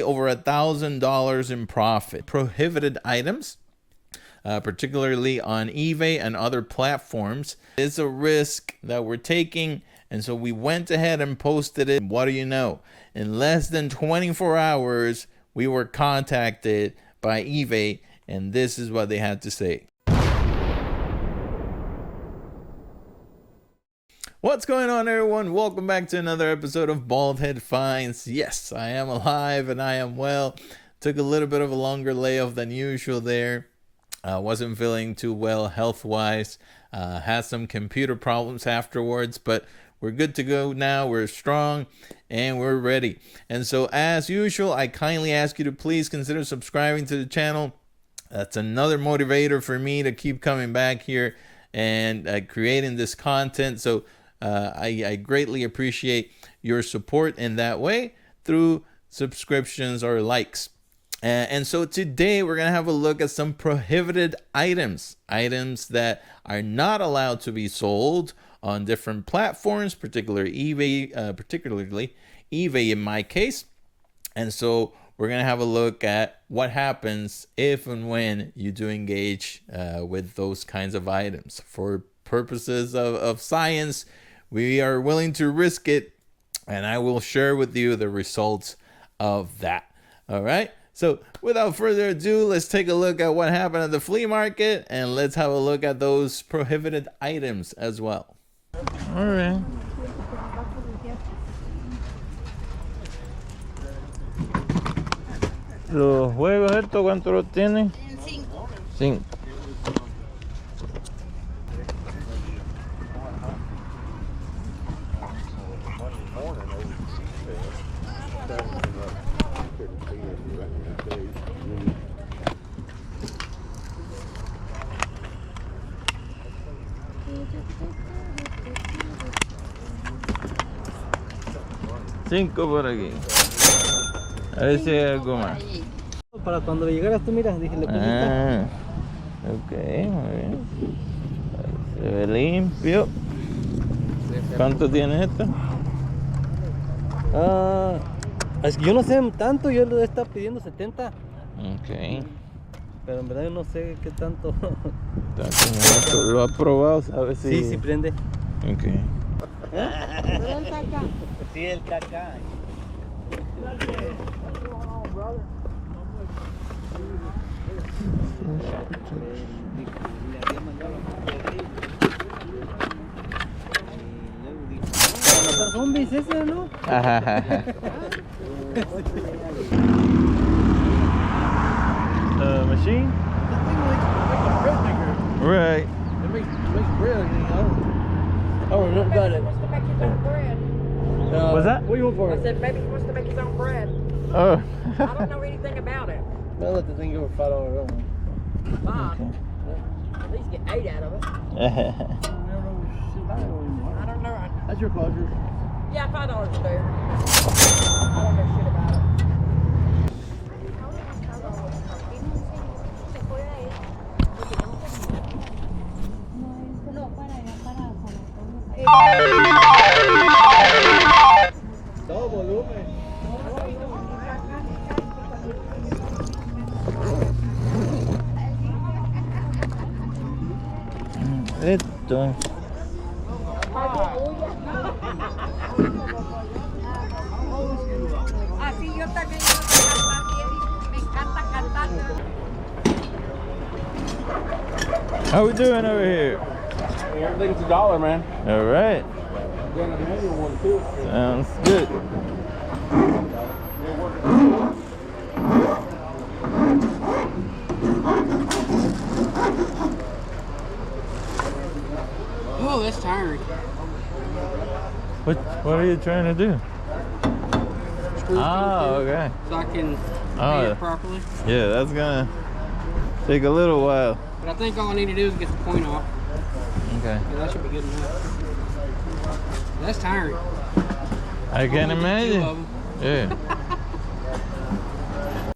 over $1,000 in profit. Prohibited items, particularly on eBay and other platforms, is a risk that we're taking. And so we went ahead and posted it. What do you know? In less than 24 hours, we were contacted by eBay, and this is what they had to say. What's going on, everyone? Welcome back to another episode of Baldhead Finds. Yes, I am alive and I am well. Took a little bit of a longer layoff than usual there. Wasn't feeling too well health-wise. Had some computer problems afterwards, but we're good to go now. We're strong and we're ready. And so, as usual, I kindly ask you to please consider subscribing to the channel. That's another motivator for me to keep coming back here and creating this content. So I greatly appreciate your support in that way through subscriptions or likes. And so today we're going to have a look at some prohibited items that are not allowed to be sold on different platforms, particularly eBay in my case. And so we're going to have a look at what happens if and when you do engage with those kinds of items. For purposes of science, we are willing to risk it, and I will share with you the results of that. All right. So without further ado, let's take a look at what happened at the flea market, and let's have a look at those prohibited items as well. All right. Los juegos estos, ¿cuánto los tienen? 5. Cinco por aquí. A ver si hay algo más. Para cuando llegaras tú, mira, dije, le pusiste. Ok, muy bien. Se ve limpio. ¿Cuánto tiene esto? Es que yo no sé tanto, yo le estaba pidiendo 70. Ok. Pero en verdad yo no sé qué tanto. ¿Lo has probado? ¿Sabes si...? Sí, sí prende. Ok. Pero el caca. Sí, el caca. Matar zombies ese, ¿no? Machine? That thing makes a bread maker. Right. It makes bread, you know. Oh, look, got it. He wants to make his own bread. What's that? What do you want for I it? said maybe he wants to make his own bread. Oh. I don't know anything about it. I'll let the thing go for $5 on. Fine. At least get 8 out of it. I I don't know. That's your pleasure. Yeah, $5 is fair. I don't know shit about it. Todo volumen. Esto. Así yo también me encanta cantar. How we doing over here? Everything's $1, man. All right. Then a manual one too. Sounds good. Oh, that's tiring. What are you trying to do? Screw Okay. so I can Oh, pay yeah. it properly. Yeah, that's gonna take a little while. But I think all I need to do is get the point off. Okay. Yeah, that should be good enough. That's tiring. I can Only did 2 of imagine. 'em. Yeah.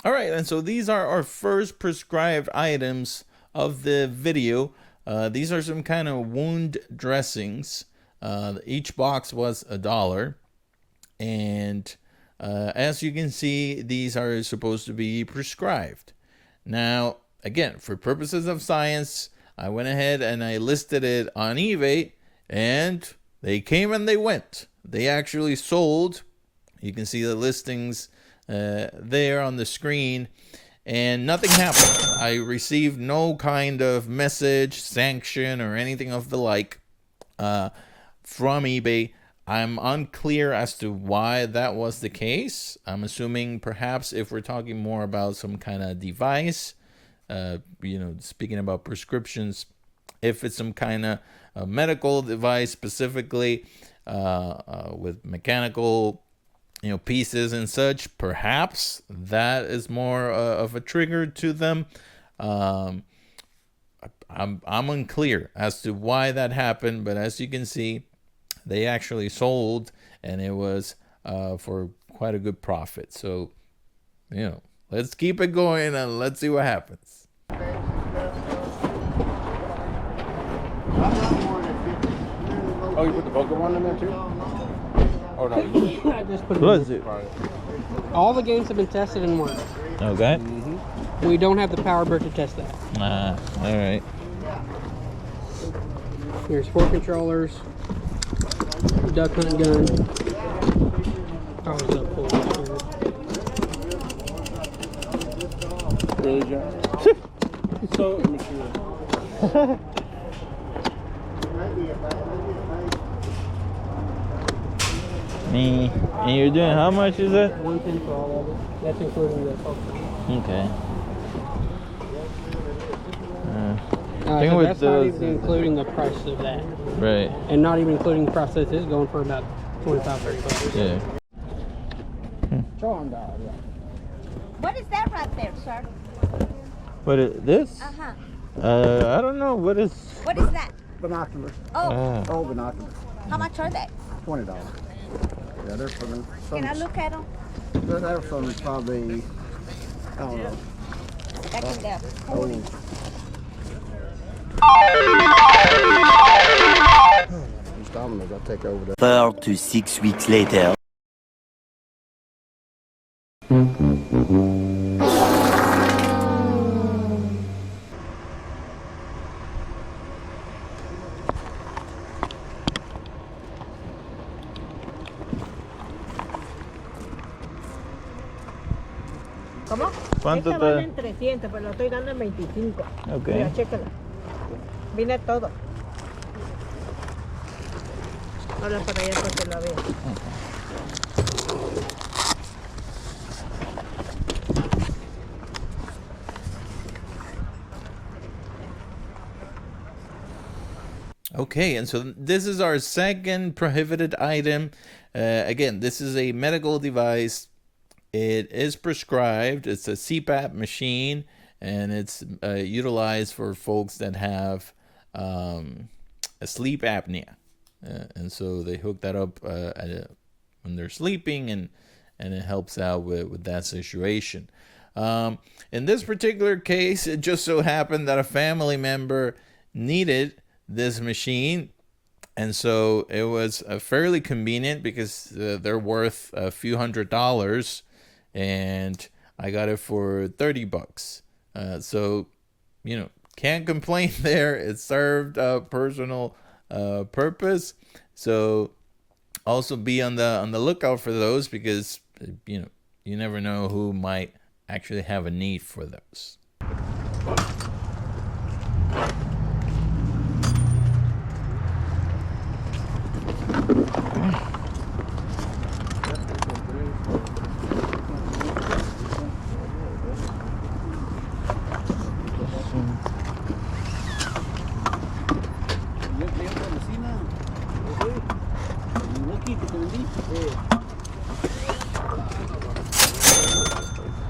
All right, and so these are our first prescribed items of the video. These are some kind of wound dressings. Each box was $1, and as you can see, these are supposed to be prescribed. Now, again, for purposes of science, I went ahead and I listed it on eBay, and they came and they went. They actually sold. You can see the listings there on the screen, and nothing happened. I received no kind of message, sanction, or anything of the like from eBay. I'm unclear as to why that was the case. I'm assuming perhaps if we're talking more about some kind of device, speaking about prescriptions, if it's some kind of medical device specifically with mechanical pieces and such, perhaps that is more of a trigger to them. I'm unclear as to why that happened, but as you can see, they actually sold, and it was for quite a good profit. So, let's keep it going and let's see what happens. Oh, you put the Poker one in there too? Oh no. I just put What is it? All the games have been tested and worked. Okay. We don't have the power brick to test that. All right. Here's 4 controllers, duck hunt gun. Power's up full. Really, John? So immature. Me. And you're doing how much is it? 110 for all of it. That's including the Poker. Okay. So that's not even including the price of that. Right. And not even including the price of this is going for about 25, 30 bucks. Yeah. Charm dog, yeah. What is that right there, sir? What is this? Uh-huh. I don't know. What is? What is that? Binoculars. Oh, Oh, binoculars. how much are they? $20. Yeah, they're from Can I look at them? They're from probably, I don't know. Back in there. These dominoes, I'll take over there. 4 to 6 weeks later. ¿Cómo? ¿Cuánto Esta te- vale en 300, pero lo estoy dando en 25. Ok. Mira, chécala. Viene todo. Habla para allá para que la vean. Okay, and so this is our second prohibited item. Again, this is a medical device. It is prescribed. It's a CPAP machine, and it's utilized for folks that have a sleep apnea. And so they hook that up when they're sleeping, and it helps out with that situation. In this particular case, it just so happened that a family member needed this machine, and so it was fairly convenient because they're worth a few $100s, and I got it for $30. So can't complain there. It served a personal purpose. So also be on the lookout for those, because you never know who might actually have a need for those.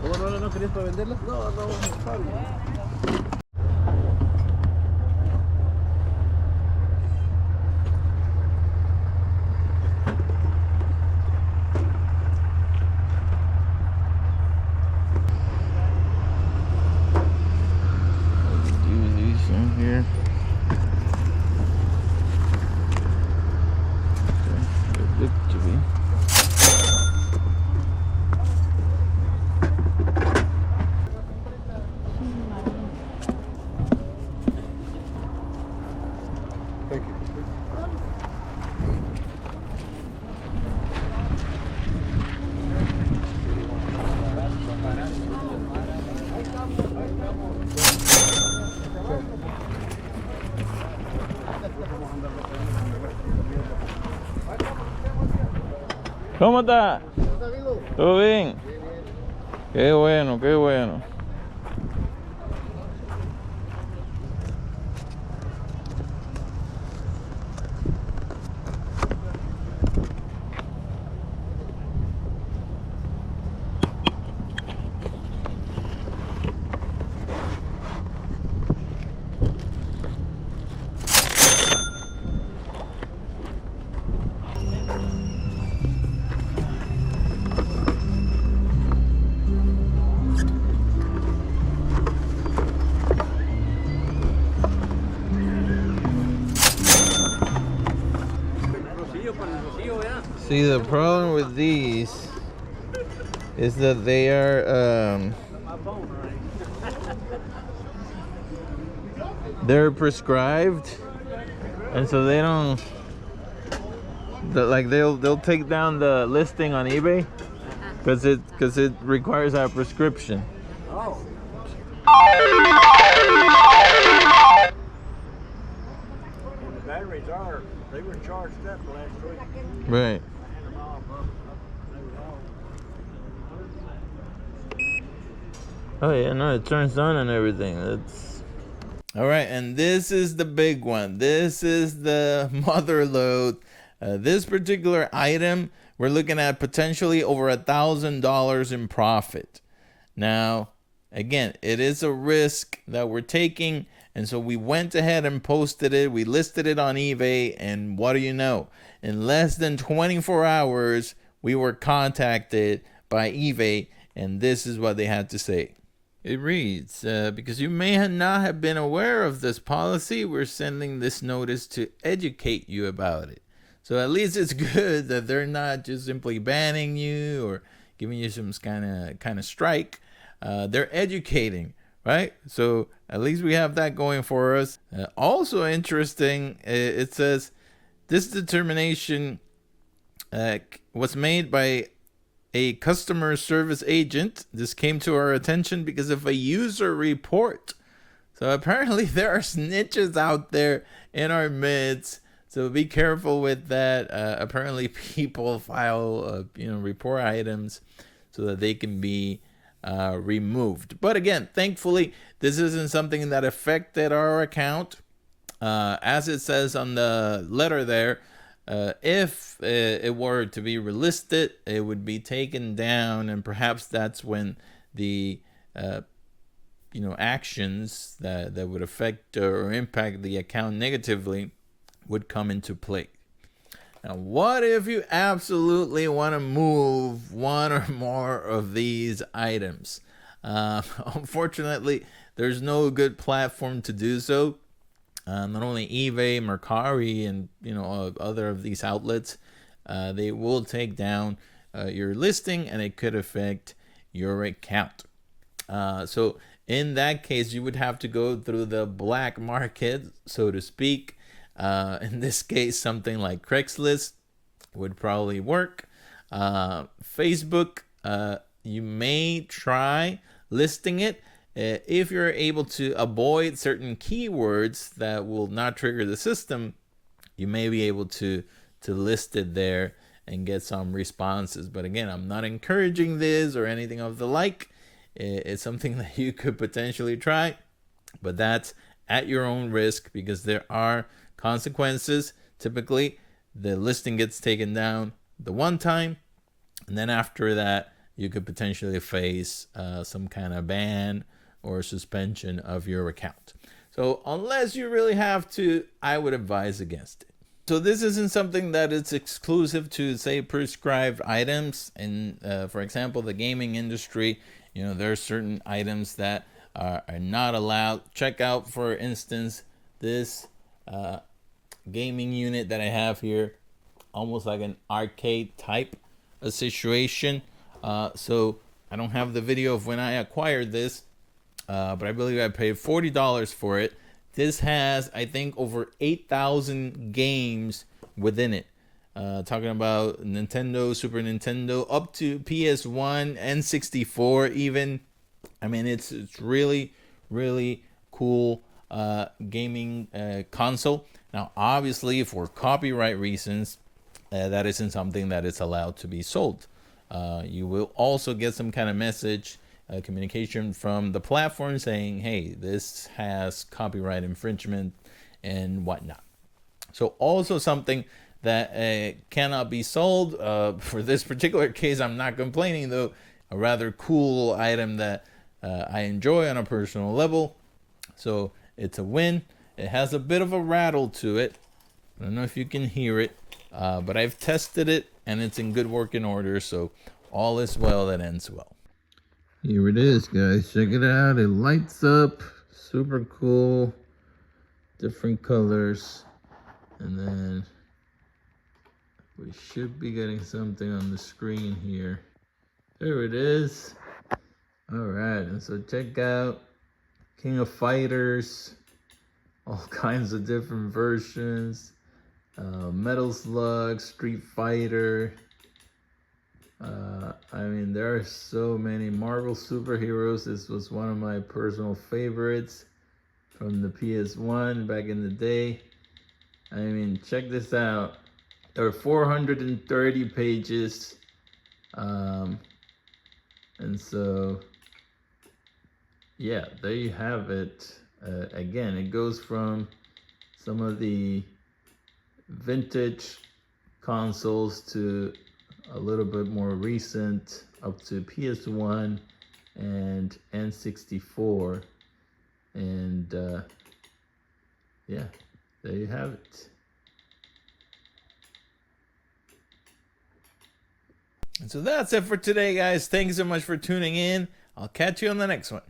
¿Cómo no querías para venderlas? No, está bien. Do these in here. They look to be. ¿Cómo está? ¿Todo bien? Qué bueno, qué bueno. See, the problem with these is that they are they're prescribed, and so they don't like they'll take down the listing on eBay because it requires a prescription. Oh. And the batteries they were charged up last week. Right. Oh yeah, no, it turns on and everything. That's all right. And this is the big one. This is the mother load. This particular item, we're looking at potentially over $1,000 in profit. Now, again, it is a risk that we're taking, and so we went ahead and posted it. We listed it on eBay, and what do you know? In less than 24 hours, we were contacted by eBay, and this is what they had to say. It reads, because you may not have been aware of this policy, we're sending this notice to educate you about it. So at least it's good that they're not just simply banning you or giving you some kind of strike. They're educating, right? So at least we have that going for us. Also interesting, it says this determination was made by a customer service agent. This came to our attention because of a user report. So apparently there are snitches out there in our midst. So be careful with that. Apparently people file, report items so that they can be removed. But again, thankfully, this isn't something that affected our account. As it says on the letter there, if it were to be relisted, it would be taken down, and perhaps that's when the actions that would affect or impact the account negatively would come into play. Now, what if you absolutely want to move one or more of these items? Unfortunately, there's no good platform to do so. Not only eBay, Mercari, and other of these outlets, they will take down your listing, and it could affect your account. So in that case, you would have to go through the black market, so to speak. In this case, something like Craigslist would probably work. Facebook, you may try listing it. If you're able to avoid certain keywords that will not trigger the system, you may be able to list it there and get some responses. But again, I'm not encouraging this or anything of the like. It's something that you could potentially try, but that's at your own risk because there are consequences. Typically, the listing gets taken down the one time, and then after that, you could potentially face some kind of ban or suspension of your account. So unless you really have to, I would advise against it. So this isn't something that is exclusive to, say, prescribed items. And for example, the gaming industry, there are certain items that are not allowed. Check out, for instance, this gaming unit that I have here, almost like an arcade type of situation. So I don't have the video of when I acquired this, but I believe I paid $40 for it. This has, I think, over 8,000 games within it. Talking about Nintendo, Super Nintendo, up to PS1, N64 even. I mean, it's really, really cool gaming console. Now, obviously, for copyright reasons, that isn't something that is allowed to be sold. You will also get some kind of message, communication from the platform saying, hey, this has copyright infringement and whatnot. So also something that cannot be sold. For this particular case, I'm not complaining though. A rather cool item that I enjoy on a personal level. So it's a win. It has a bit of a rattle to it. I don't know if you can hear it, but I've tested it and it's in good working order. So all is well that ends well. Here it is, guys. Check it out. It lights up. Super cool. Different colors. And then we should be getting something on the screen here. There it is. All right, and so check out King of Fighters, all kinds of different versions. Metal Slug, Street Fighter. I mean, there are so many. Marvel superheroes. This was one of my personal favorites from the PS1 back in the day. I mean, check this out. There are 430 pages. And so, yeah, there you have it. Again, it goes from some of the vintage consoles to a little bit more recent, up to PS1 and N64. And yeah, there you have it. And so that's it for today, guys. Thanks so much for tuning in. I'll catch you on the next one.